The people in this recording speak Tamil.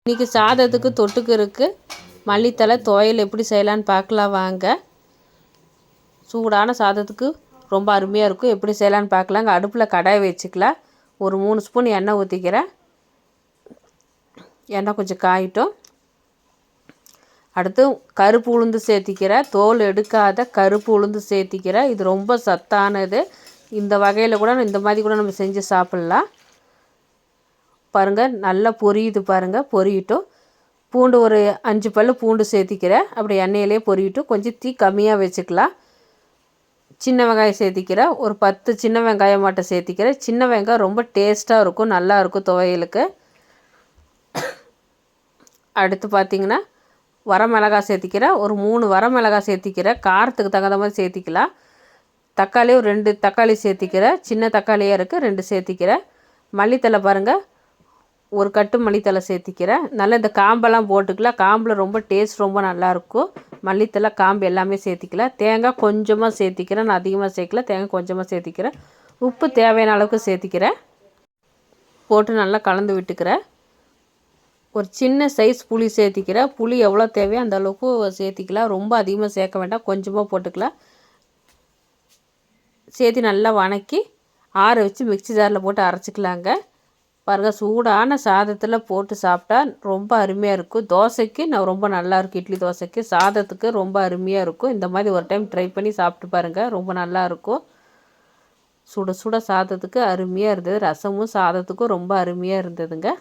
இன்றைக்கி சாதத்துக்கு தொட்டுக்கிறதுக்கு மல்லித்தழை துவையல் எப்படி செய்யலான்னு பார்க்கலாம் வாங்க. சூடான சாதத்துக்கு ரொம்ப அருமையாக இருக்கும். எப்படி செய்யலான்னு பார்க்கலாங்க. அடுப்பில் கடாய் வச்சுக்கலாம். ஒரு 3 ஸ்பூன் எண்ணெய் ஊற்றிக்கிறேன். எண்ணெய் கொஞ்சம் காயிட்டும். அடுத்து கருப்பு உளுந்து சேர்த்திக்கிறேன். தோல் எடுக்காத கருப்பு உளுந்து சேர்த்திக்கிறேன். இது ரொம்ப சத்தானது. இந்த வகையில் கூட இந்த மாதிரி கூட நம்ம செஞ்சு சாப்பிட்லாம். பாருங்கள், நல்லா பொரியுது பாருங்கள். பொரியட்டும். பூண்டு ஒரு 5 பல் பூண்டு சேர்த்திக்கிறேன். அப்படி எண்ணெயிலே பொரியட்டும். கொஞ்சம் தீ கம்மியாக வச்சுக்கலாம். சின்ன வெங்காயம் சேர்த்திக்கிறேன். ஒரு 10 சின்ன வெங்காயம் மட்டும் சேர்த்திக்கிறேன். சின்ன வெங்காயம் ரொம்ப டேஸ்ட்டாக இருக்கும், நல்லாயிருக்கும் துவையலுக்கு. அடுத்து பார்த்திங்கன்னா வரமிளகாய் சேர்த்திக்கிறேன். ஒரு 3 வரமிளகாய் சேர்த்திக்கிறேன். காரத்துக்கு தகுந்த மாதிரி சேர்த்திக்கலாம். தக்காளி ஒரு 2 தக்காளி சேர்த்திக்கிறேன். சின்ன தக்காளியாக இருக்குது, 2 சேர்த்திக்கிறேன். மல்லித்தழை பாருங்கள், ஒரு கட்டு மல்லித்தழை சேர்த்திக்கிறேன். நல்லா இந்த காம்பெல்லாம் போட்டுக்கலாம். காம்பில் ரொம்ப டேஸ்ட் ரொம்ப நல்லாயிருக்கும். மல்லித்தழை காம்பு எல்லாமே சேர்த்திக்கலாம். தேங்காய் கொஞ்சமாக சேர்த்திக்கிறேன். நான் அதிகமாக சேர்க்கல, தேங்காய் கொஞ்சமாக சேர்த்திக்கிறேன். உப்பு தேவையான அளவுக்கு சேர்த்திக்கிறேன். போட்டு நல்லா கலந்து விட்டுக்கிறேன். ஒரு சின்ன சைஸ் புளி சேர்த்திக்கிறேன். புளி எவ்வளோ தேவையோ அந்த அளவுக்கு சேர்த்திக்கலாம். ரொம்ப அதிகமாக சேர்க்க வேண்டாம், கொஞ்சமாக போட்டுக்கலாம். சேர்த்து நல்லா வணக்கி ஆற வச்சு மிக்ஸி ஜாரில் போட்டு அரைச்சிக்கலாங்க. பாருங்கள், சூடான சாதத்தில் போட்டு சாப்பிட்டா ரொம்ப அருமையாக இருக்கும். தோசைக்கு ரொம்ப நல்லாயிருக்கும். இட்லி தோசைக்கு சாதத்துக்கு ரொம்ப அருமையாக இருக்கும். இந்த மாதிரி ஒரு டைம் ட்ரை பண்ணி சாப்பிட்டு பாருங்கள், ரொம்ப நல்லாயிருக்கும். சுட சுட சாதத்துக்கு அருமையாக இருந்தது. ரசமும் சாதத்துக்கும் ரொம்ப அருமையாக இருந்ததுங்க.